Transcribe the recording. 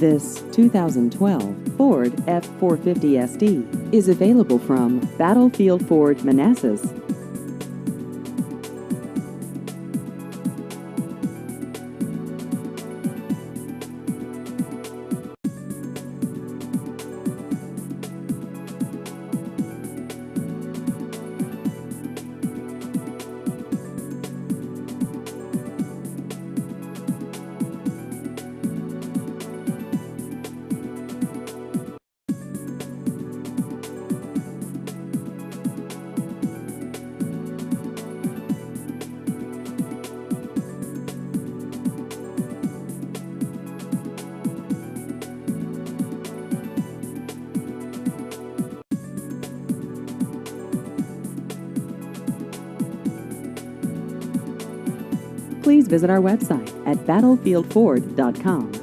This 2012 Ford F-450 SD is available from Battlefield Ford Manassas. Please visit our website at battlefieldford.com.